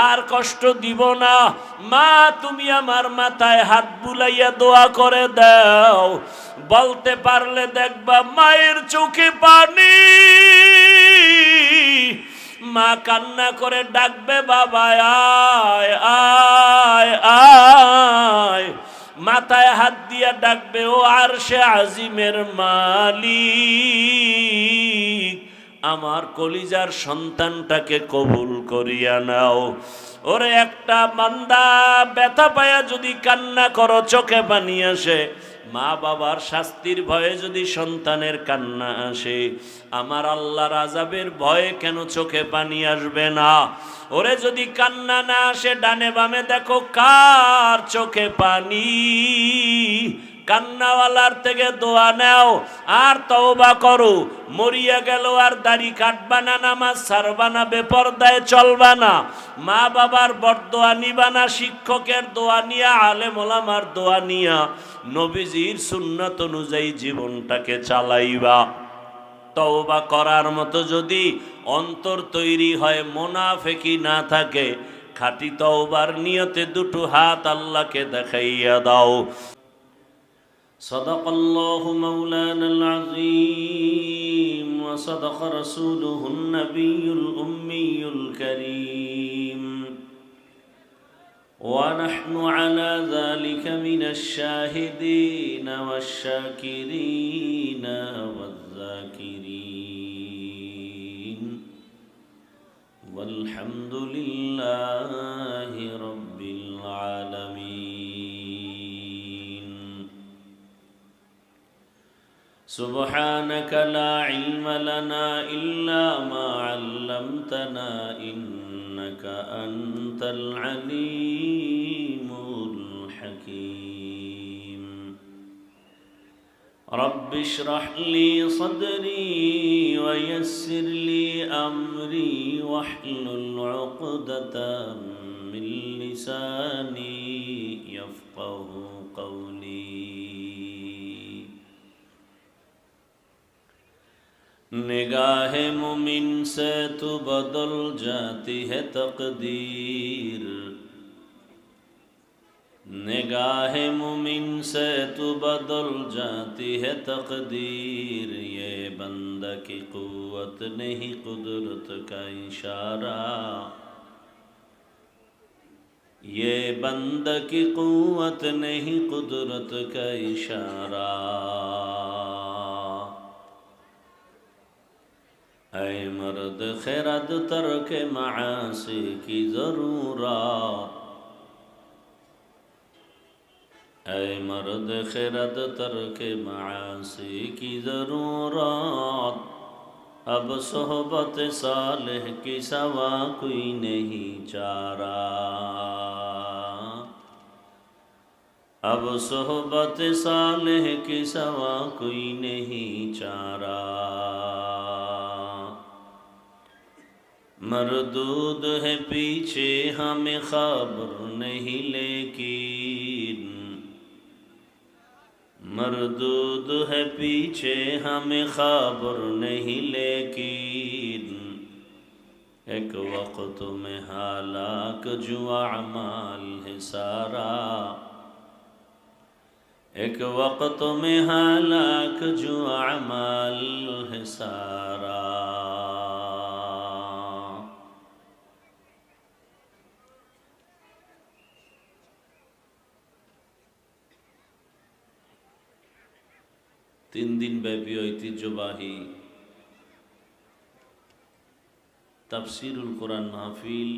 আর কষ্ট দিব না। মা তুমি আমার মাথায় হাত বুলাইয়া দোয়া করে দাও। বলতে পারলে দেখবা মায়ের চোখে পানি। মা কান্না করে ডাকবে বাবা আয় আয় আয়। মাথায় হাত দিয়া ডাকবে ও আরশে আজিমের মালিক, আমার কলিজার সন্তানটাকে কবুল করিয়া নাও। ওরে একটা বান্দা ব্যথা পায়া যদি কান্না করো চোখে পানি আসে, মা বাবার শাস্তির ভয়ে যদি সন্তানের কান্না আসে, আমার আল্লাহর আযাবের ভয়ে কেন চোখে পানি আসবে না? ওরে যদি কান্না না আসে, ডানে বামে দেখো কার চোখে পানি। কান্নাওয়ালার থেকে দোয়া নাও আর তওবা করো। মরিয়া গেল আর দাড়ি কাটবা না, নামাজ ছাড়বা না, বেপরদায় চলবা না, মা বাবার বরদোয়া নিবা না, শিক্ষকের দোয়া নিয়া, আলেম ওলামার দোয়া নিয়া নবীজির সুন্নাত অনুযায়ী জীবনটাকে চালাইবা। তওবা করার মতো যদি অন্তর তৈরি হয়, মুনাফিকি না থাকে, খাঁটি তওবার নিয়তে দুটো হাত আল্লাহকে দেখাইয়া দাও। সাদাকাল্লাহু মাওলানাল আযীম ওয়া সাদাকা রাসূলুহুন নাবিয়্যুল উম্মিয়্যুল কারীম ওয়া নাহনু আলা যালিকা মিনাশ শাহিদিন ওয়াশ শাকিরিন ওয়াজ যাকিরিন والحمد لله رب العالمين سبحانك لا علم لنا إلا ما علمتنا إنك أنت العليم الحكيم رب اشرح لي صدري ويسر لي أمري واحلل عقدة من لساني يفقه قولي نگاہ مومن سے تو بدل جاتی ہے تقدیر نگاہ مومن سے تو بدل جاتی ہے تقدیر یہ بندہ کی قوت نہیں قدرت کا اشارہ یہ بندہ کی قوت نہیں قدرت کا اشارہ اے مرد خرد ترک معاصی کی ضرورت اے مرد خرد ترک معاصی کی ضرورت اب صحبت صالح کی سوا کوئی نہیں چارہ اب صحبت صالح کی سوا کوئی نہیں چارہ مردود ہے پیچھے ہمیں خبر نہیں لیکن مردود ہے پیچھے ہمیں خبر نہیں لیکن ایک وقت میں ہلاک جو اعمال ہے سارا ایک وقت میں ہلاک جو اعمال ہے سارا তিন দিন ব্যাপী ঐতিহ্যবাহী তাফসীরুল কোরআন মাহফিল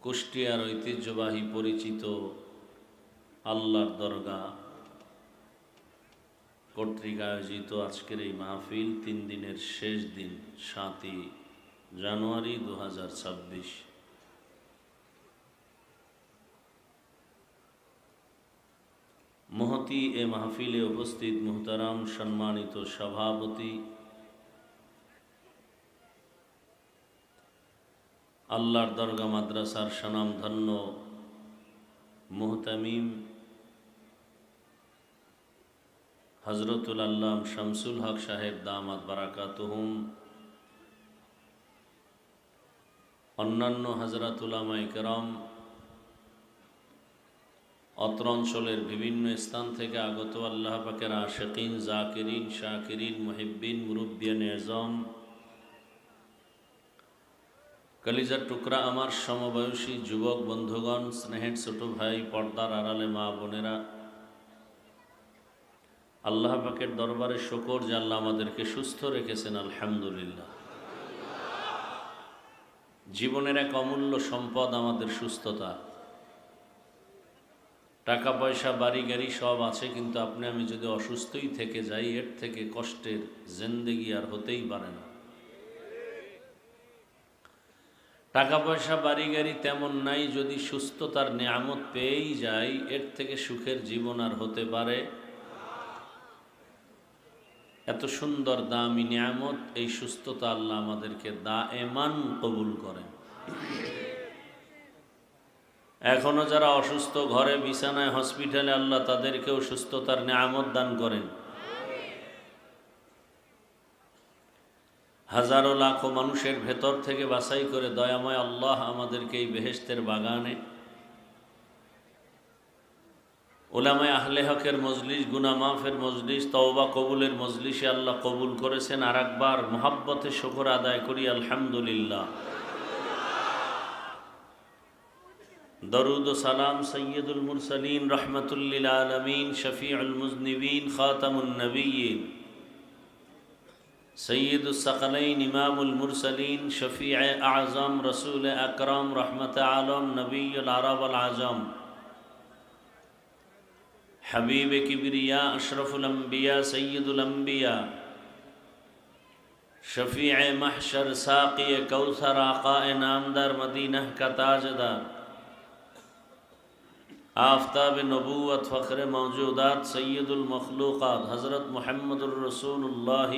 কুষ্টিয়ার ঐতিহ্যবাহী পরিচিত আল্লাহর দরগা কর্তৃক আয়োজিত আজকের এই মাহফিল 3 দিনের শেষ দিন 7ই জানুয়ারি 2026। মহতি এ মাহফিলে উপস্থিত মুহতারাম সম্মানিত সভাপতি আল্লাহর দরগা মাদ্রাসার স্বনামধন্য মুহতামিম হযরতুল আল্লাম শামসুল হক সাহেব দামাত বারাকাতুহুম, অন্যান্য হযরত উলামায়ে কেরাম, অত্র অঞ্চলের বিভিন্ন স্থান থেকে আগত আল্লাহ পাকের আশিকিন, জাকিরিন, শাকিরিন, মুহিব্বিন, মুরব্বিয়ান এজম, কলিজার টুকরা আমার সমবয়সী যুবক বন্ধুগণ, স্নেহের ছোট ভাই, পর্দার আড়ালে মা বোনেরা, আল্লাহ পাকের দরবারে শুকর যে আল্লাহ আমাদেরকে সুস্থ রেখেছেন, আলহামদুলিল্লাহ। জীবনের এক অমূল্য সম্পদ আমাদের সুস্থতা। টাকা পয়সা বাড়ি গাড়ি সব আছে, কিন্তু আপনি আমি যদি অসুস্থই থেকে যাই, এর থেকে কষ্টের জিন্দেগি আর হতেই পারে না। টাকা পয়সা বাড়ি গাড়ি তেমন নাই, যদি সুস্থতার নিয়ামত পেয়েই যাই, এর থেকে সুখের জীবন আর হতে পারে। এত সুন্দর দামি নিয়ামত, এই সুস্থতা আল্লাহ আমাদেরকে দায়েমান কবুল করেন। এখনো যারা অসুস্থ, ঘরে বিছানায়, হসপিটালে, আল্লাহ তাদেরকেও সুস্থতার নিয়ামত দান করেন। হাজারো লাখো মানুষের ভেতর থেকে বাছাই করে দয়াময় আল্লাহ আমাদেরকে এই বেহেশতের বাগানে, উলামায়ে আহলে হকের মজলিস, গুনাহ মাফের মজলিস, তওবা কবুলের মজলিসে আল্লাহ কবুল করেছেন। আর একবার মুহাব্বতে শুকর আদায় করি, আলহামদুলিল্লাহ। দরুদ ও সালাম সৈয়দুল মুরসালিন, রহমাতুল লিল আলামিন, শফিউল মুজনিবিন, খাতামুন নবিয়্যিন, সৈয়দুস সাকালাইন, ইমামুল মুরসালিন, শফিয়ে আজম, রসুল আকরম, রহমতে আলম, নবিয়ুল আরব আল আজম, হাবিব কিবরিয়া, আশরফুল আম্বিয়া, সৈয়দুল আম্বিয়া, শফিয়ে মাহশর, সাকিয়ে কৌসর, আকায়ে নামদার, মদিনা का ताजदार, आफताब नबूवत, फ़ख्र मौजूदात, सैयदुल मखलूक़ात, हज़रत मुहम्मदुर रसूलुल्लाह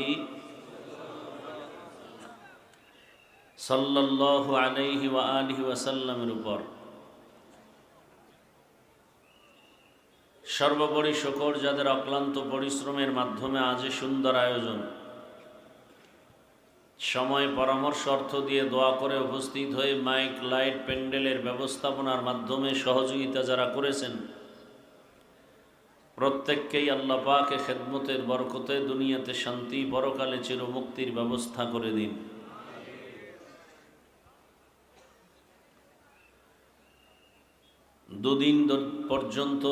सल्लल्लाहु अलैहि व आलिहि वसल्लमेर উপর সর্বোপরি শুকর যাদের অক্লান্ত পরিশ্রমের মাধ্যমে আজ সুন্দর আয়োজন, সময়, পরামর্শ, অর্থ দিয়ে দোয়া করে উপস্থিত হয়ে মাইক, লাইট, প্যান্ডেলের ব্যবস্থাপনার মাধ্যমে সহযোগিতা যারা করেছেন, প্রত্যেককেই আল্লাহ পাকে খেদমতের বরকতে দুনিয়াতে শান্তি, পরকালে চিরমুক্তির ব্যবস্থা করে দিন। দুদিন পর্যন্ত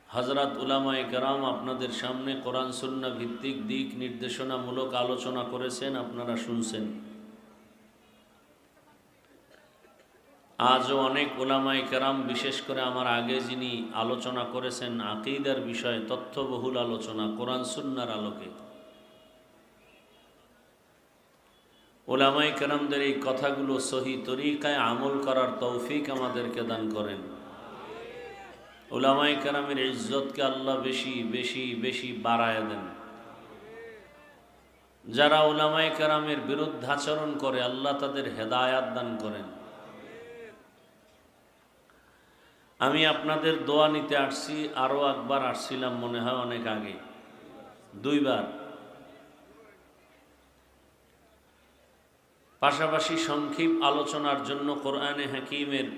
হযরত উলামায়ে কেরাম আপনাদের সামনে কোরআন সুন্নাহ ভিত্তিক দিক নির্দেশনামূলক আলোচনা করেছেন, আপনারা শুনছেন। আজও অনেক উলামায়ে কেরাম, বিশেষ করে আমার আগে যিনি আলোচনা করেছেন আকীদার বিষয়ে তথ্যবহুল আলোচনা কোরআন সুন্নাহর আলোকে, উলামায়ে কেরামদের এই কথাগুলো সহি তরিকায় আমল করার তৌফিক আমাদেরকে দান করেন। উলামায়ে কেরামের ইজ্জতকে আল্লাহ বেশি বেশি বেশি বাড়ায় দেন। যারা উলামায়ে কেরামের বিরুদ্ধাচরণ করে, আল্লাহ তাদের হেদায়াত দান করেন। আমি আপনাদের দোয়া নিতে আসছি, আরও একবার আসছিলাম মনে হয় অনেক আগে, 2 বার। পাশাপাশি সংক্ষিপ্ত আলোচনার জন্য কোরআনে হাকিমের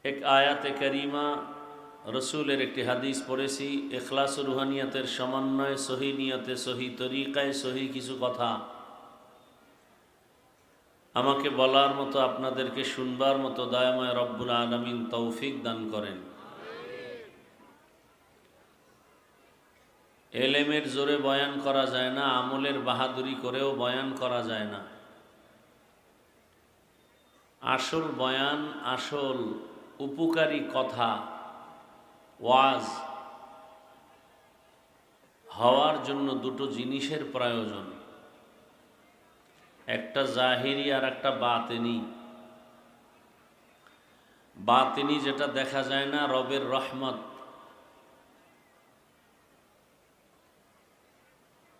এক আয়াতে কারিমা, রসুলের একটি হাদিস পড়েছি। ইখলাস ও রুহানিয়াতের সমন্বয়ে, সহি নিয়তে, সহি তরিকায়, সহি কিছু কথা আমাকে বলার মতো, আপনাদেরকে শুনবার মতো দয়াময় রব্বুল আলামিন তৌফিক দান করেন। এলেমের জোরে বয়ান করা যায় না, আমলের বাহাদুরি করেও বয়ান করা যায় না। আসল বয়ান, আসল উপকারী কথা, ওয়াজ হওয়ার জন্য দুটো জিনিসের প্রয়োজন, একটা জাহিরি আর একটা বাতিনি। বাতিনি যেটা দেখা যায় না, রবের রহমত।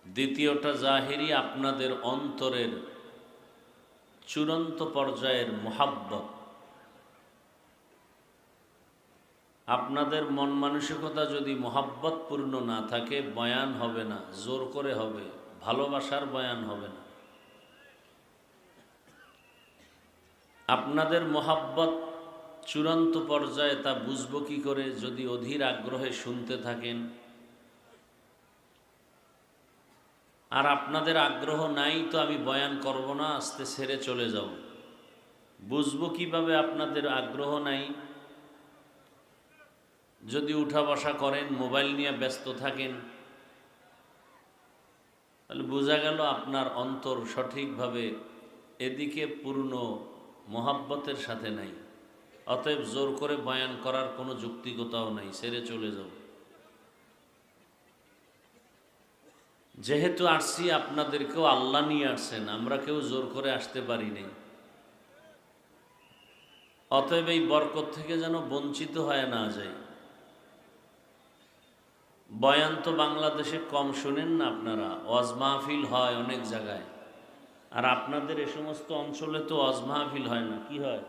দ্বিতীয়টা জাহিরি, আপনাদের অন্তরের চূড়ান্ত পর্যায়ের মুহাব্বত। আপনাদের মন মানসিকতা যদি মুহাব্বতপূর্ণ না থাকে, বয়ান হবে না, জোর করে হবে, ভালোবাসার বয়ান হবে না। আপনাদের মোহাব্বত চূড়ান্ত পর্যায়ে তা বুঝবো কি করে যদি অধীর আগ্রহে শুনতে থাকেন, আর আপনাদের আগ্রহ নাই তো আমি বয়ান করব না, আস্তে ছেড়ে চলে যাব। বুঝবো কিভাবে আপনাদের আগ্রহ নাই? যদি উঠা বসা করেন, মোবাইল নিয়ে ব্যস্ত থাকেন, তাহলে বোঝা গেল আপনার অন্তর সঠিকভাবে এদিকে পূর্ণ মোহাব্বতের সাথে নাই। অতএব জোর করে বয়ান করার কোনো যৌক্তিকতাও নাই, ছেড়ে চলে যাও। যেহেতু আসছি, আপনাদেরকেও আল্লাহ নিয়ে আসছেন, আমরা কেউ জোর করে আসতে পারি নাই। অতএব এই বরকত থেকে যেন বঞ্চিত হয়ে না যায়। বয়ান তো বাংলাদেশে কম শোনেন না আপনারা, ওয়াজ মাহফিল হয় অনেক জায়গায়, আর আপনাদের এ সমস্ত অঞ্চলে তো ওয়াজ মাহফিল হয় না, কি হয়?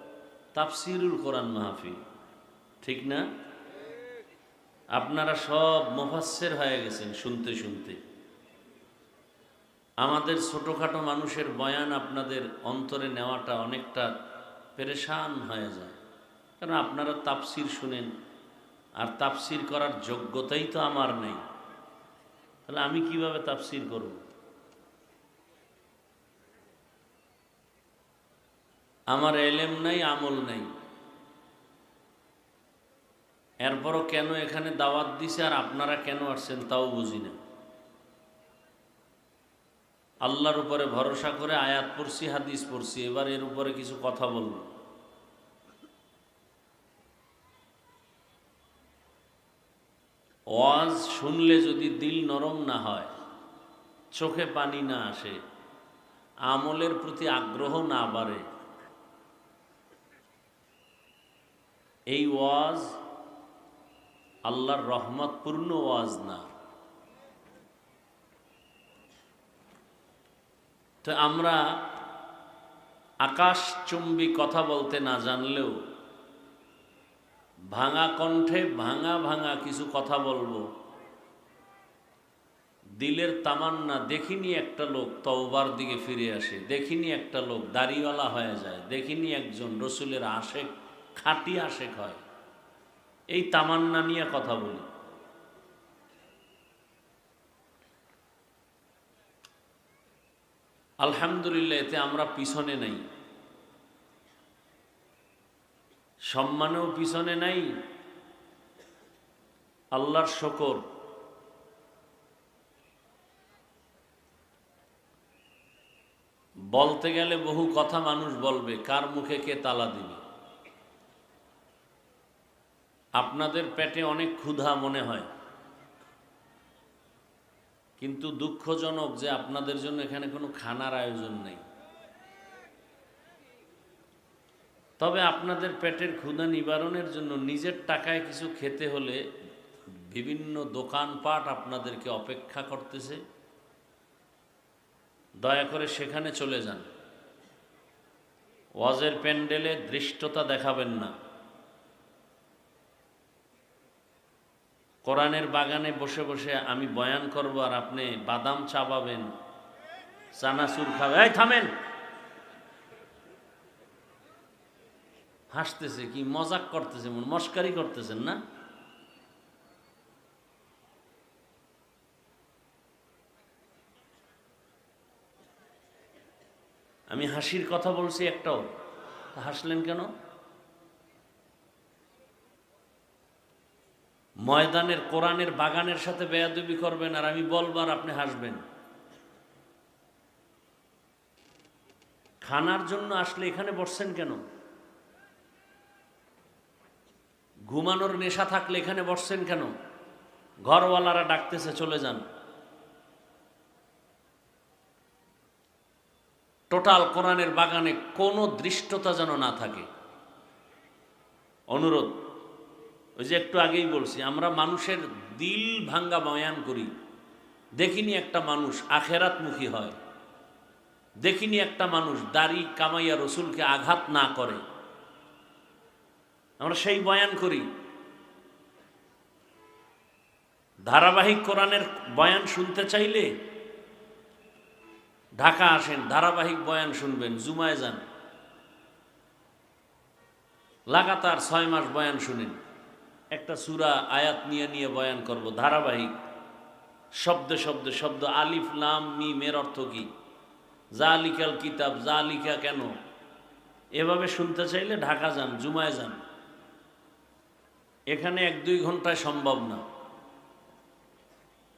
তাফসিরুল কোরআন মাহফিল, ঠিক না? আপনারা সব মুফাসসির হয়ে গেছেন শুনতে শুনতে। আমাদের ছোটোখাটো মানুষের বয়ান আপনাদের অন্তরে নেওয়াটা অনেকটা পেরেশান হয়ে যায়, কারণ আপনারা তাফসির শুনেন, আর তাফসির করার যোগ্যতাই তো আমার নেই। তাহলে আমি কিভাবে তাফসির করব? আমার এলেম নাই, আমল নাই, এরপরও কেন এখানে দাওয়াত দিছে আর আপনারা কেন আসছেন তাও বুঝি না। আল্লাহর উপরে ভরসা করে আয়াত পড়ছি, হাদিস পড়ছি, এবার এর উপরে কিছু কথা বলব। ওয়াজ শুনলে যদি দিল নরম না হয়, চোখে পানি না আসে, আমলের প্রতি আগ্রহ না বাড়ে, এই ওয়াজ আল্লাহর রহমতপূর্ণ ওয়াজ না। তো আমরা আকাশচুম্বী কথা বলতে না জানলেও ভাঙা কণ্ঠে ভাঙা ভাঙা কিছু কথা বলবো। দিলের তামান্না, দেখিনি একটা লোক তওবার দিকে ফিরে আসে, দেখিনি একটা লোক দাড়িওয়ালা হয়ে যায়, দেখিনি একজন রসুলের আশেক, খাঁটি আশেক হয়। এই তামান্না নিয়ে কথা বলি। আলহামদুলিল্লাহ, এতে আমরা পিছনে নাই, সম্মানেও পিছনে নাই। আল্লাহর শকর। বলতে গেলে বহু কথা মানুষ বলবে, কার মুখে কে তালা দিবে। আপনাদের পেটে অনেক ক্ষুধা মনে হয়, কিন্তু দুঃখজনক যে আপনাদের জন্য এখানে কোনো খানার আয়োজন নেই। তবে আপনাদের পেটের ক্ষুধা নিবারণের জন্য নিজের টাকায় কিছু খেতে হলে বিভিন্ন দোকানপাট আপনাদেরকে অপেক্ষা করতেছে। দয়া করে সেখানে চলে যান। ওয়াজের প্যান্ডেলে ধৃষ্টতা দেখাবেন না। কোরআনের বাগানে বসে বসে আমি বয়ান করব আর আপনি বাদাম চাবাবেন, চানাচুর খাবেন। এই থামেন, হাসতেছে কি, মজাক করতেছে, মস্কারি করতেছেন না? আমি হাসির কথা বলছি একটাও, হাসলেন কেন? ময়দানের কোরআনের বাগানের সাথে বেয়াদবি করবেন আর আমি বলবার আপনি হাসবেন। খানার জন্য আসলে এখানে বসছেন কেন? ঘুমানোর নেশা থাকলে এখানে বসছেন কেন? ঘরওয়ালারা ডাকতেছে, চলে যান। টোটাল কোরআনের বাগানে কোনো দৃষ্টতা যেন না থাকে, অনুরোধ। ওই যে একটু আগেই বলছি, আমরা মানুষের দিল ভাঙ্গা বয়ান করি। দেখিনি একটা মানুষ আখেরাতমুখী হয়, দেখিনি একটা মানুষ দাড়ি কামাইয়া রসুলকে আঘাত না করে, আমরা সেই বয়ান করি। ধারাবাহিক কোরআনের বয়ান শুনতে চাইলে ঢাকা আসেন, ধারাবাহিক বয়ান শুনবেন, জুমায় যান। লাগাতার 6 মাস বয়ান শুনেন, একটা সূরা আয়াত নিয়ে নিয়ে বয়ান করব ধারাবাহিক, শব্দে শব্দে শব্দ। আলিফ লাম মিম এর অর্থ কি, জালিকাল কিতাব, জালিকা কেন? এভাবে শুনতে চাইলে ঢাকা যান, জুমায় যান, এখানে 1-2 ঘন্টায় সম্ভব না।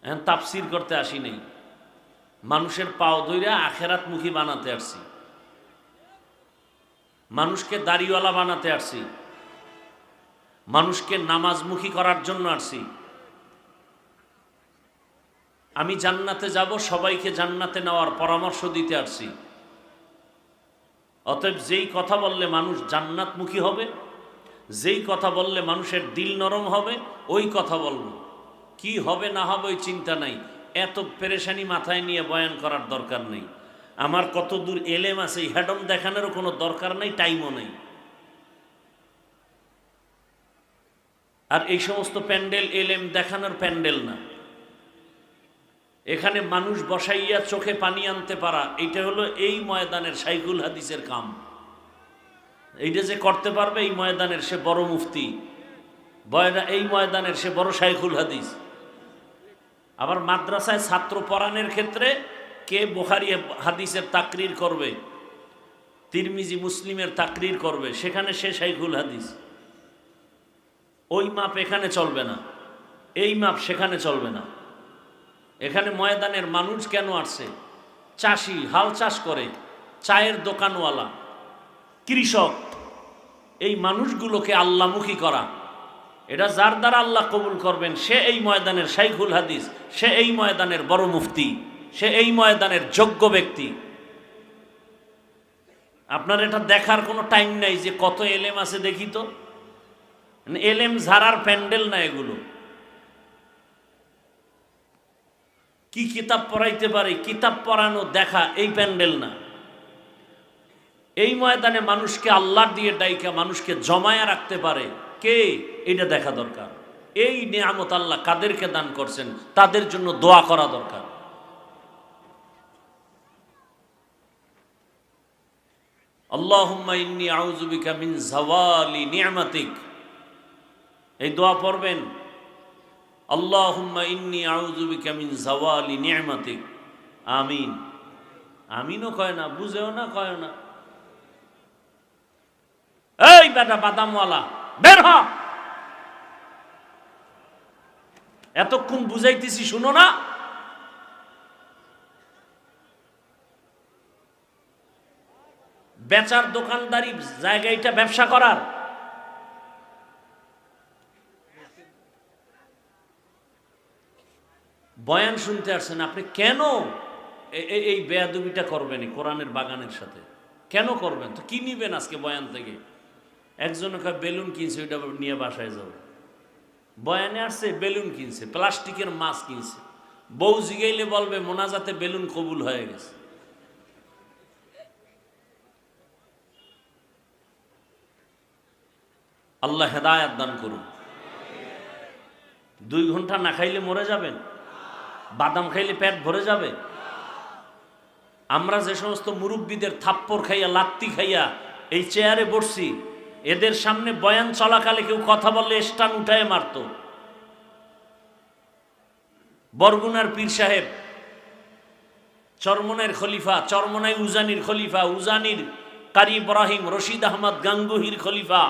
এখন তাফসির করতে আসি নাই, মানুষের পাও ধইরা আখেরাতমুখী বানাতে আসছি, মানুষকে দাড়িওয়ালা বানাতে আসছি, মানুষকে নামাজমুখী করার জন্য আসছি। আমি জান্নাতে যাব, সবাইকে জান্নাতে নেওয়ার পরামর্শ দিতে আসছি। অতএব যেই কথা বললে মানুষ জান্নাতমুখী হবে, যেই কথা বললে মানুষের দিল নরম হবে, ওই কথা বলবো। কি হবে না হবে ওই চিন্তা নাই, এত পেরেশানি মাথায় নিয়ে বয়ান করার দরকার নেই। আমার কত দূর এলেম আছে হেডম দেখানোরও কোনো দরকার নেই, টাইমও নেই। আর এই সমস্ত প্যান্ডেল এলেম দেখানোর প্যান্ডেল না। এখানে মানুষ বসাইয়া চোখে পানি আনতে পারা, এটা হলো এই ময়দানের শাইখুল হাদিসের কাম। এইটা যে করতে পারবে এই ময়দানের সে বড় মুফতি, এই ময়দানের সে বড় শাইখুল হাদিস। আবার মাদ্রাসায় ছাত্র পড়ানোর ক্ষেত্রে কে বুখারী হাদিসের তাকরির করবে, তিরমিজি মুসলিমের তাকরির করবে, সেখানে সে শাইখুল হাদিস। ওই মাপ এখানে চলবে না, এই মাপ সেখানে চলবে না। এখানে ময়দানের মানুষ কেন আসছে? চাষি, হাল চাষ করে, চায়ের দোকানওয়ালা, কৃষক, এই মানুষগুলোকে আল্লাহমুখী করা, এটা যার দ্বারা আল্লাহ কবুল করবেন সে এই ময়দানের শাইখুল হাদিস, সে এই ময়দানের বড় মুফতি, সে এই ময়দানের যোগ্য ব্যক্তি। আপনার এটা দেখার কোনো টাইম নাই যে কত এলেম আছে দেখি তো। এলেম ঝাড়ার প্যান্ডেল না এগুলো। কি কিতাব পড়াইতে পারে, কিতাব পড়ানো দেখা, এই প্যান্ডেল না। এই ময়দানে মানুষকে আল্লাহ দিয়ে ডাইকা মানুষকে জমায়া রাখতে পারে কে, এটা দেখা দরকার। এই নিয়ামত আল্লাহ কাদেরকে দান করছেন তাদের জন্য দোয়া করা দরকার। আল্লাহুম্মা ইন্নী আউযু বিকা মিন যাওয়ালি নি'মাতিক, এই দোয়া পড়বেন। আল্লাহুম্মা ইন্নী আউযু বিকা মিন যাওয়ালি নি'মাতিক। আমিন। আমিনও কয় না, বুঝেও না, কয় না। এই বেটা বাদামওয়ালা বের হ, এতক্ষণ বুঝাইতেছি শুনো না? বেচার দোকানদারি জায়গা, এটা ব্যবসা করার। বয়ান শুনতে আসছেন আপনি, কেন এই বেয়াদবিটা করবেন কোরআনের বাগানের সাথে? কেন করবেন? তো কি নিবেন আজকে বয়ান থেকে? একজন বেলুন কিনছে, ওইটা নিয়ে বাসায় যাবে। বয়ানে আসছে, বেলুন কিনছে, প্লাস্টিকের মাছ কিনছে। বউ জিগাইলে বলবে মোনাজাতে বেলুন কবুল হয়ে গেছে। আল্লাহ হেদায়াত দান করুন। 2 ঘন্টা না খাইলে মরে যাবেন? বাদাম খাইলে পেট ভরে যাবে? আমরা যে সমস্ত মুরব্বীদের থাপ্পড় খাইয়া, লাত্তি খাইয়া এই চেয়ারে বসছি, এদের সামনে বয়ান চলাকালে কেউ কথা বললে স্টান উঠায় মারত। বরগুনার পীর সাহেব, চরমনের খলিফা, চরমনাই উজানির খলিফা, উজানির কারি ইব্রাহিম, রশিদ আহমদ গাঙ্গুহির খলিফা,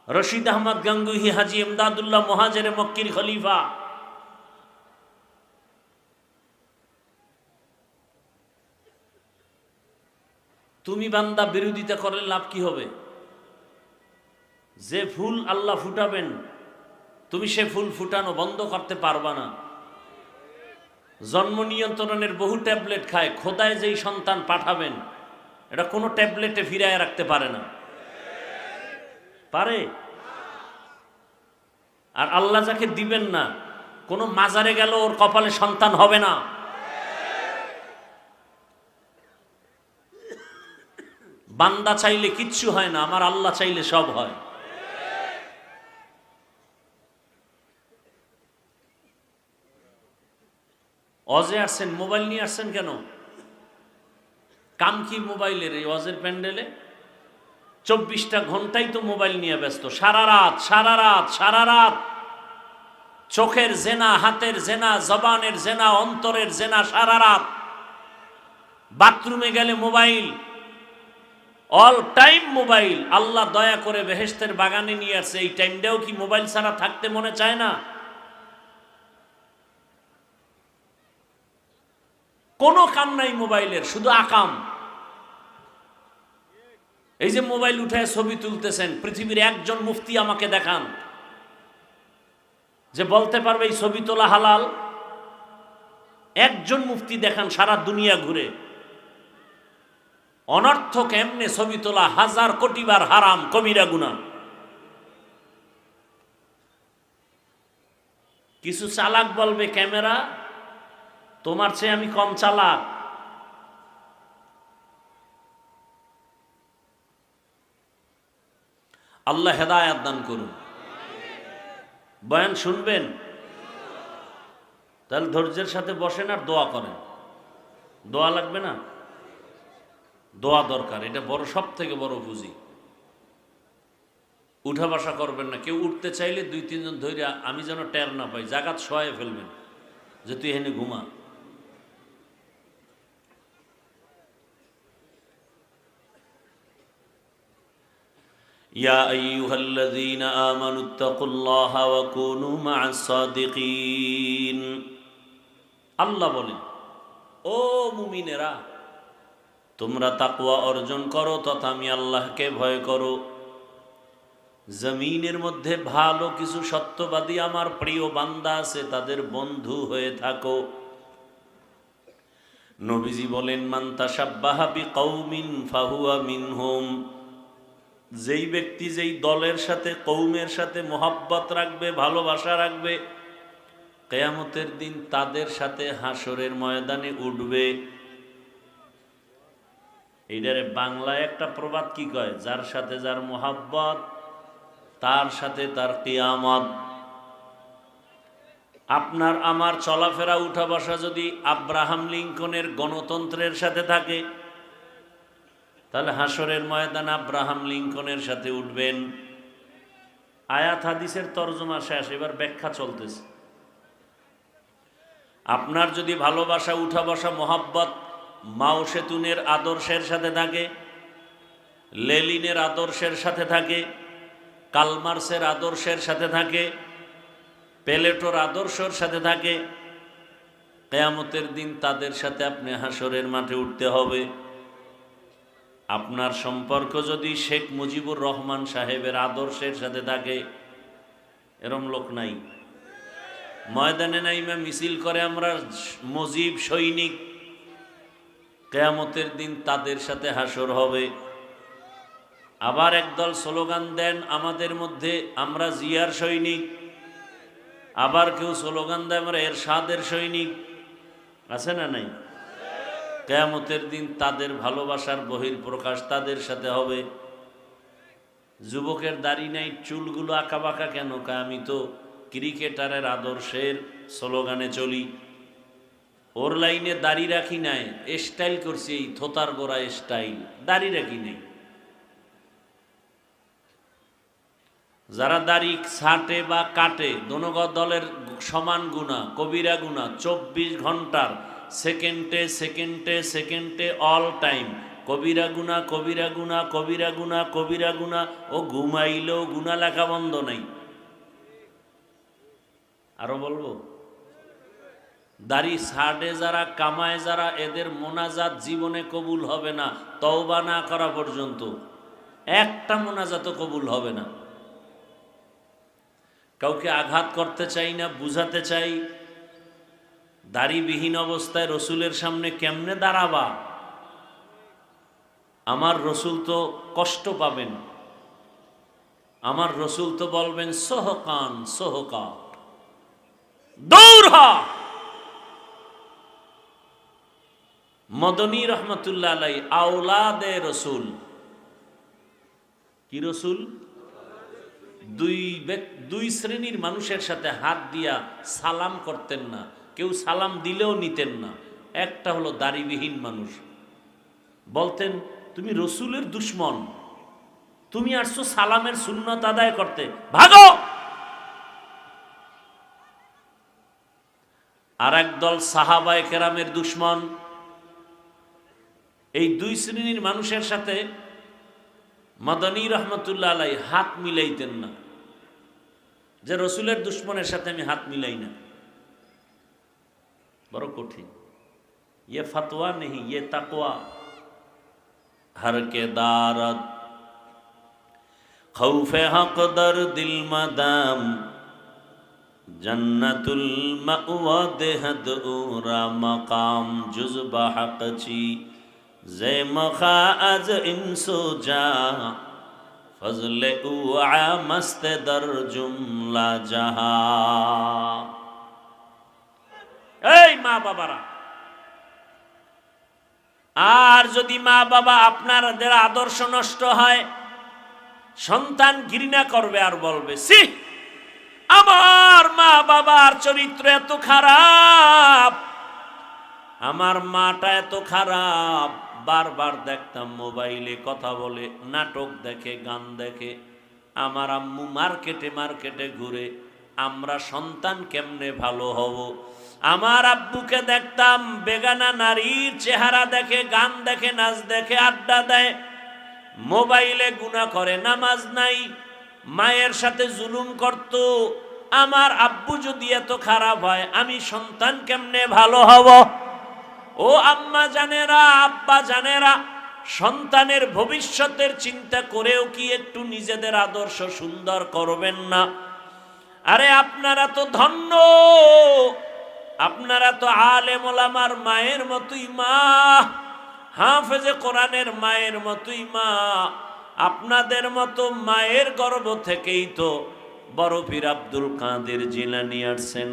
রশিদ আহমদ গাঙ্গুহি হাজি ইমদাদুল্লাহ মুহাজিরে মক্কির খলিফা, তুমি বান্দা বিরোধিতা করলে লাভ কি হবে? যে ফুল আল্লাহ ফুটাবেন তুমি সে ফুল ফুটানো বন্ধ করতে পারবা না। জন্ম নিয়ন্ত্রণের বহু ট্যাবলেট খায়, খোদায় যেই সন্তান পাঠাবেন এটা কোনো ট্যাবলেটে ফিরায় রাখতে পারে না। পারে? আর আল্লাহ যাকে দিবেন না, কোনো মাজারে গেল ওর কপালে সন্তান হবে না। বান্দা চাইলে কিচ্ছু হয় না, আমার আল্লাহ চাইলে সব হয়। অজে আসছেন, মোবাইল নিয়ে আসছেন কেন? কাম কি মোবাইলের এই অজের প্যান্ডেলে? 24টা ঘন্টাই তো মোবাইল নিয়ে ব্যস্ত, সারা রাত সারা রাত সারা রাত। চোখের জেনা, হাতের জেনা, জবানের জেনা, অন্তরের জেনা, সারা রাত। বাথরুমে গেলে মোবাইল, অল টাইম মোবাইল। আল্লাহ দয়া করে বেহেশতের বাগানে নিয়ে আসছে, এই টাইমটাও কি মোবাইল ছাড়া থাকতে মনে চায় না? কোনো কাম নাই মোবাইলের, শুধু আকাম। এই যে মোবাইল উঠায় ছবি তুলতেছেন, পৃথিবীর একজন মুফতি আমাকে দেখান যে বলতে পারবে এই ছবি তোলা হালাল। একজন মুফতি দেখান সারা দুনিয়া ঘুরে। অনর্থক এমনে ছবি তোলা 1000 কোটি বার হারাম, কবিরা গুনাহ। কিছু চালাক বলবে ক্যামেরা তোমার চেয়ে আমি কম চালাক। আল্লাহ হেদায়েত দান করুন। বয়ান শুনবেন? তাহলে ধৈর্যের সাথে বসেন আর দোয়া করেন। দোয়া লাগবে না? দোয়া দরকার, এটা বড়, সব থেকে বড় পুঁজি। উঠা বসা করবেন না। কেউ উঠতে চাইলে 2-3 জন ধরে, আমি যেন টের না পাই, জাগাত শোয়ায় ফেলবেন যে তুই এখানে ঘুমা। ইয়া আইয়ুহাল্লাযীনা আমানুত্তাকুল্লাহা ওয়া কুনু মা'আস সাদিকিন। আল্লাহ বলেন, ও মুমিনেরা, তোমরা তাকওয়া অর্জন করো তথা আমি আল্লাহকে ভয় করো। জমিনের মধ্যে ভালো কিছু সত্যবাদী আমার প্রিয় বান্দা আছে, তাদের বন্ধু হয়ে থাকো। নবীজি বলেন, মান তাশাব্বাহা বিকওমিন ফাহুয়া মিনহুম। যেই ব্যক্তি যেই দলের সাথে, কওমের সাথে মোহাব্বত রাখবে, ভালোবাসা রাখবে, কিয়ামতের দিন তাদের সাথে হাসরের ময়দানে উঠবে। এইটারে বাংলায় একটা প্রবাদ কি কয়, যার সাথে যার মোহাব্বত তার সাথে তার কিয়ামত। আপনার আমার চলাফেরা উঠা বসা যদি আব্রাহাম লিঙ্কনের গণতন্ত্রের সাথে থাকে, তাহলে হাসরের ময়দান আব্রাহাম লিঙ্কনের সাথে উঠবেন। আয়াত হাদিসের তরজমা শেষ, এবার ব্যাখ্যা চলতেছে। আপনার যদি ভালোবাসা উঠা বসা মোহাব্বত মাও সেতুনের আদর্শের সাথে থাকে, লেলিনের আদর্শের সাথে থাকে, কালমার্সের আদর্শের সাথে থাকে, প্লেটোর আদর্শের সাথে থাকে, কিয়ামতের দিন তাদের সাথে আপনি হাসরের মাঠে উঠতে হবে। আপনার সম্পর্ক যদি শেখ মুজিবুর রহমান সাহেবের আদর্শের সাথে থাকে, এরম লোক নাই। ময়দানে নাইমা মিছিল করে আমরা মুজিব সৈনিক, কিয়ামতের দিন তাদের সাথে হাসর হবে। আবার একদল স্লোগান দেন আমাদের মধ্যে আমরা জিয়ার সৈনিক, আবার কেউ স্লোগান দেয় আমরা এরশাদের সৈনিক, আছে না নাই? কিয়ামতের দিন তাদের ভালোবাসার বহিঃপ্রকাশ তাদের সাথে হবে। যুবকের দাড়ি নাই, চুলগুলো আঁকা বাঁকা কেন? আমি তো ক্রিকেটারের আদর্শের স্লোগানে চলি, ওর লাইনে দাড়ি রাখি নাই, স্টাইল করছি, এই থোতার গোড়া স্টাইল, দাড়ি রাখি নাই। যারা দাড়ি ছাটে বা কাটে, দোনো দলের সমান গুনাহ, কবিরা গুনাহ। 24 ঘন্টার সেকেন্ডে সেকেন্ডে সেকেন্ডে অল টাইম কবিরা গুনাহ, কবিরা গুনাহ, কবিরা গুনাহ, কবিরা গুনাহ। ও ঘুমাইলেও গুনাহ লেখা বন্ধ নাই। আরো বলবো, দাড়ি ছাড়ে যারা, কামায় যারা, এদের মোনাজাত জীবনে কবুল হবে না, তওবা না করা পর্যন্ত একটা মোনাজাতও কবুল হবে না। কাউকে আঘাত করতে চাই না, বুঝাতে চাই, দাড়িবিহীন অবস্থায় রসুলের সামনে কেমনে দাঁড়াবা? আমার রসুল তো কষ্ট পাবেন, আমার রসুল তো বলবেন সোহকান সোহকা, দৌড় হ। মদনী রহমতুল্লাহ আলাই আওলাদে রসুল। কি রসুল? দুই শ্রেণীর মানুষের সাথে হাত দিয়া সালাম করতেন না, কেউ সালাম দিলেও নিতেন না। একটা হলো দাড়িবিহীন মানুষ, বলতেন তুমি রসুলের দুশ্মন, তুমি আসছো সালামের সুন্নত আদায় করতে, ভাগো। আর একদল সাহাবায়ে কেরামের দুশমন। এই দুই শ্রেণীর মানুষের সাথে মাদানী রহমতুল্লাহ আলাই হাত মিলাইতেন না, যে রসুলের দুশ্মনের সাথে আমি হাত মিলাই না, বড় কঠিন। ये फतवा नहीं, ये तकवा। हर के दारत खौफे हक दर दिल मदाम जन्नतुल मअवा देहद उरा मकाम जुज़बा हक ची जे मखा अज इंसो जा फजले उआ मस्त दर जुमला जहा। এই মা বাবারা, আর যদি মা বাবা আপনাদের আদর্শ নষ্ট হয়, সন্তান ঘৃণা করবে আর বলবে, সি আমার মা বাবার চরিত্র এত খারাপ, আমার মাটা এত খারাপ। বারবার দেখতাম মোবাইলে কথা বলে, নাটক দেখে, গান দেখে। আমার আম্মু মার্কেটে মার্কেটে ঘুরে, আমরা সন্তান কেমনে ভালো হব। আমার আব্বুকে দেখতাম বেগানা নারীর চেহারা দেখে, গান দেখে, নাচ দেখে, আড্ডা দেয়, মোবাইলে গুনাহ করে, নামাজ নাই, মায়ের সাথে জুলুম করত। আমার আব্বু যদি এত খারাপ হয়, আমি সন্তান কেমনে ভালো হব। ও আম্মা জানেরা, আব্বা জানেরা, সন্তানের ভবিষ্যতের চিন্তা করেও কি একটু নিজেদের আদর্শ সুন্দর করবেন না? আরে আপনারা তো ধন্য, আপনারা তো আলেম ওলামার মায়ের মতোই মা, হাফেজে কোরআনের মায়ের মতোই মা। আপনাদের মতো মায়ের গর্ভ থেকেই তো বড় পীর আব্দুল কাদের জিলানী আসছেন,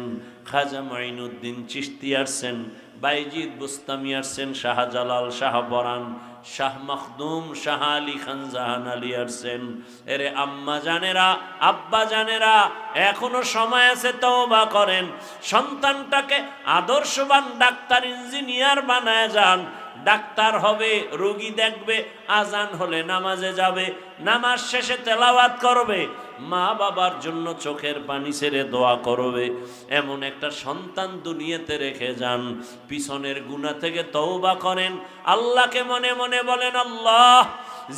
খাজা মাইনুদ্দিন চিশতি আসছেন, বাইজিদ বুস্তামি আসছেন, শাহজালাল, শাহ বরান, শাহ মখদুম, শাহ আলী খান জাহান আলী আসছেন। এরে আম্মা জানেরা, আব্বা জানেরা, এখনো সময় আছে, তওবা করেন। সন্তানটাকে আদর্শবান ডাক্তার, ইঞ্জিনিয়ার বানায় যান। ডাক্তার হবে, রোগী দেখবে, আজান হলে নামাজে যাবে, নামাজ শেষে তেলাওয়াত করবে, মা বাবার জন্য চোখের পানি ছেড়ে দোয়া করবে। এমন একটা সন্তান দুনিয়াতে রেখে যান। পিছনের গুনাহ থেকে তওবা করেন, আল্লাহকে মনে মনে বলেন, আল্লাহ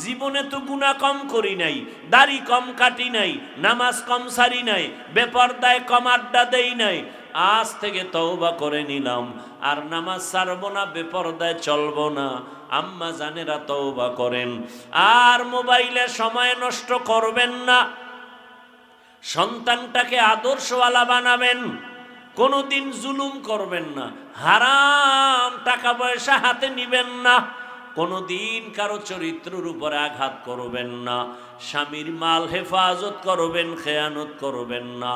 জীবনে তো গুনাহ কম করি নাই, দাড়ি কম কাটি নাই, নামাজ কম সারি নাই, বেপরদায় কম আড্ডা দেই নাই, আজ থেকে তওবা করে নিলাম, আর নামাজ ছাড়বো না, বেপরদায় চলবো না। আম্মা জানেরা তওবা করেন। আর মোবাইলে সময় নষ্ট করবেন না, সন্তানটাকে আদর্শওয়ালা বানাবেন। কোনোদিন জুলুম করবেন না, হারাম টাকা পয়সা হাতে নিবেন না, কোনোদিন কারো চরিত্রের উপরে আঘাত করবেন না, স্বামীর মাল হেফাজত করবেন, খেয়ানত করবেন না।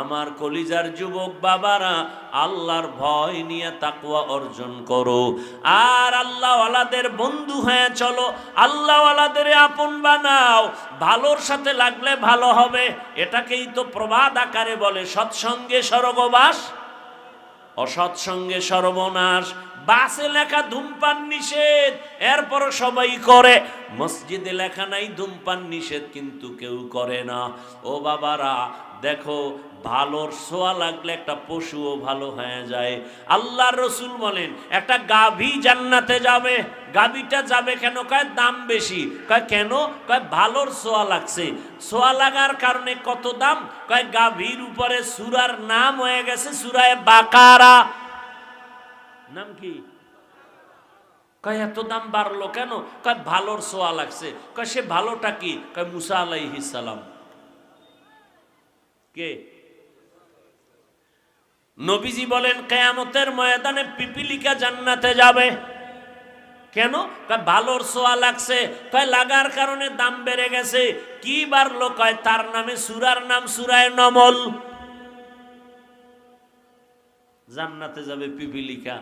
আমার কলিজার যুবক বাবারা, আল্লাহর ভয় নিয়ে তাকওয়া অর্জন করো, আর আল্লাহওয়ালাদের বন্ধু হয়ে চলো, আল্লাহওয়ালাদের আপন বানাও। ভালোর সাথে লাগলে ভালো হবে, এটাকেই তো প্রবাদ আকারে বলে, সৎসঙ্গে স্বর্গবাস, অসৎসঙ্গে সর্বনাশ। বাসে লেখা ধূমপান নিষেধ, এরপর সবাই করে। মসজিদে লেখা নাই ধূমপান নিষেধ, কিন্তু কেউ করে না। ও বাবারা দেখো, ভালোর ছোঁয়া লাগলে একটা পশুও ভালো হয়ে যায়। আল্লাহর রাসূল বলেন, একটা গাভী জান্নাতে যাবে। গাভীটা যাবে কেন? কয় দাম বেশি। কয় কেন? কয় ভালোর ছোঁয়া লাগছে। ছোঁয়া লাগার কারণে কত দাম? কয় গাভীর উপরে সূরার নাম হয়ে গেছে সূরায়ে বাকারা। নাম কি? কয় এত দাম বাড়লো কেন? কয় ভালোর ছোঁয়া লাগছে। কয় সে ভালোটা কি? কয় মুসা আলাইহিস সালাম। কে? নবীজি বলেন, কিয়ামতের ময়দানে পিপিলিকা জান্নাতে যাবে। কেন? কয় ভালোর ছোঁয়া লাগছে। কয় লাগার কারণে দাম বেড়ে গেছে। কি বাড়লো? কয় তার নামে সূরার নাম সূরায়ে নমল। জান্নাতে যাবে পিপিলিকা।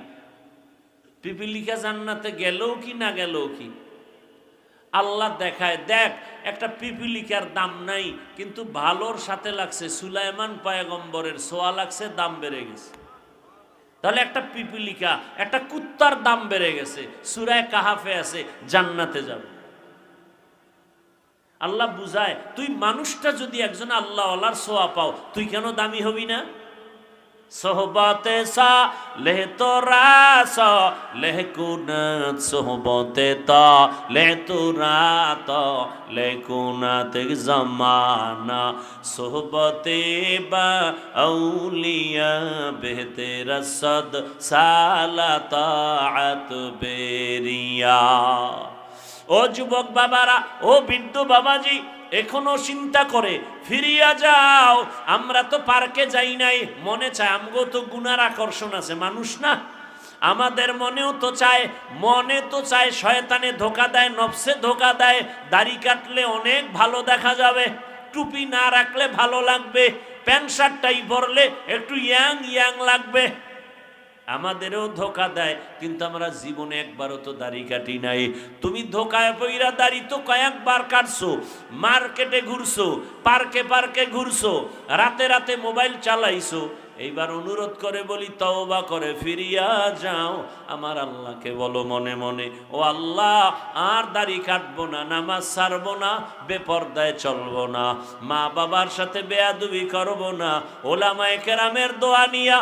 পিপিলিকা জান্নাতে গেলেও কি না গেলেও কি? আল্লাহ দেখায়, দেখ একটা পিপিলিকার দাম নাই, কিন্তু ভালোর সাথে লাগছে, সুলাইমান পয়গম্বরের ছোঁয়া লাগছে, দাম বেড়ে গেছে। তাহলে একটা পিপিলিকা, একটা কুত্তার দাম বেড়ে গেছে, সূরা কাহাফে আছে, জান্নাতে যাবে। আল্লাহ বুঝায়, তুই মানুষটা যদি একজন আল্লাহওয়ালার সোয়া পাও, তুই কেন দামি হবি না? সোহবতে সা লেহ তোরা স লেহ কুনাত সোহবতে তা লেহ তোরা ত লেহ কুনাত জমানা সোহবতে বা আউলিয়া বেহতের সদ সালাতাত বেরিয়া। ও যুবক বাবারা, ও বৃদ্ধ বাবাজি, এখনো চিন্তা করে ফিরিয়া যাও। আমরা তো পার্কে যাই নাই, মনে চায়, আমগো তো গুনার আকর্ষণ আছে, মানুষ না, আমাদের মনেও তো চায়, মনে তো চায়, শয়তানে ধোকা দেয়, নফসে ধোকা দেয়, দাড়ি কাটলে অনেক ভালো দেখা যাবে, টুপি না রাখলে ভালো লাগবে, প্যান্ট শার্টটাই পরলে একটু ইয়াং ইয়াং লাগবে, আমাদেরও ধোকা দেয়। কিন্তু আমরা জীবনে একবারও তো দাড়ি কাটি নাই। তুমি ধোকায় পইরা দাড়ি তো কয়েকবার কাটছো, মার্কেটে ঘুরছো, পার্কে পার্কে ঘুরছো, রাতে রাতে মোবাইল চালাইছো। এইবার অনুরোধ করে বলি, তওবা করে ফিরিয়া যাও। আমার আল্লাহকে বলো মনে মনে, ও আল্লাহ, আর দাড়ি কাটবো না, নামাজ ছাড়বো না, বেপরদায় চলবো না, মা বাবার সাথে বেয়াদবি করবো না, ওলামায়ে কেরামের দোয়া নিয়া,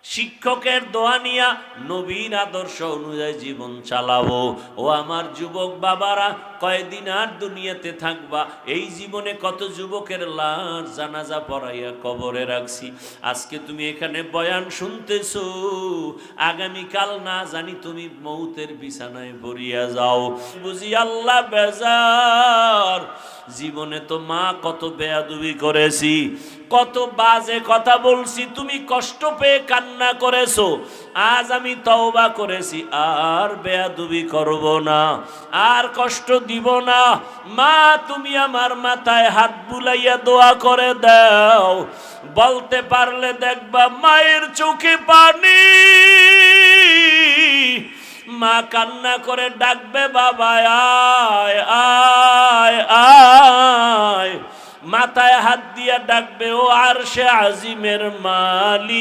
শিক্ষকের দোয়া নিয়া, নবীর আদর্শ অনুযায়ী জীবন চালাবো। ও আমার যুবক বাবারা, কয়দিন আর দুনিয়াতে থাকবা? এই জীবনে কত যুবকের লাশ জানাজা পড়াইয়া কবরে রাখছি। আজকে তুমি এখানে বয়ান শুনতেছো, আগামীকাল না জানি তুমি মৌতের বিছানায় পড়িয়া যাও। বুঝি আল্লাহ বেজার। জীবনে তো মা কত বেয়াদবি করেছি, কত বাজে কথা বলছি, তুমি কষ্ট পেয়ে কান্না করেছো। আজ আমি তওবা করেছি, আর বেয়াদবি করব না, আর কষ্ট দিব না। মা, তুমি আমার মাথায় হাত বুলাইয়া দোয়া করে দাও। বলতে পারলে দেখবা মায়ের চোখে পানি। মা কান্না করে ডাকবে, বাবা আয় আয় আয়। মাথায় হাত দিয়া ডাকবে, ও আরশে আজিমের মালিক,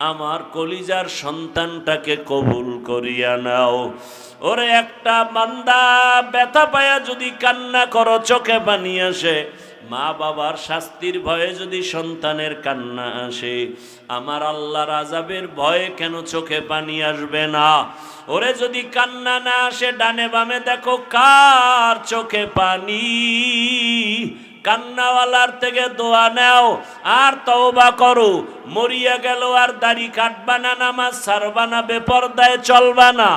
আমার কলিজার সন্তানটাকে কবুল করিয়া নাও। ওরে একটা বান্দা ব্যথা পায়া যদি কান্না করো, চোখে পানি আসে, মা বাবার শাস্তির ভয়ে যদি সন্তানের কান্না আসে, আমার আল্লাহর আযাবের ভয়ে কেন চোখে পানি আসবে না? ওরে যদি কান্না না আসে, ডানে বামে দেখো কার চোখে পানি। কান্নাওয়ালার থেকে দোয়া নাও আর তওবা করো। মরিয়া গেল আর দাড়ি কাটবা না, নামাজ ছাড়বা না, বেপরদায় চলবা না,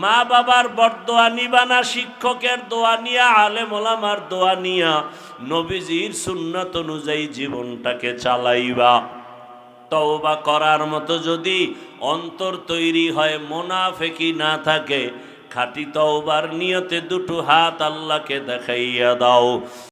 মা বাবার বরদোয়া নিবা না, শিক্ষকের দোয়া নিয়া, আলেম ওলামার দোয়া নিয়া, নবীজির সুন্নাত অনুযায়ী জীবনটাকে চালাইবা। তওবা করার মতো যদি অন্তর তৈরি হয়, মুনাফিকি না থাকে, খাঁটি তওবার নিয়তে দুটো হাত আল্লাহকে দেখাইয়া দাও।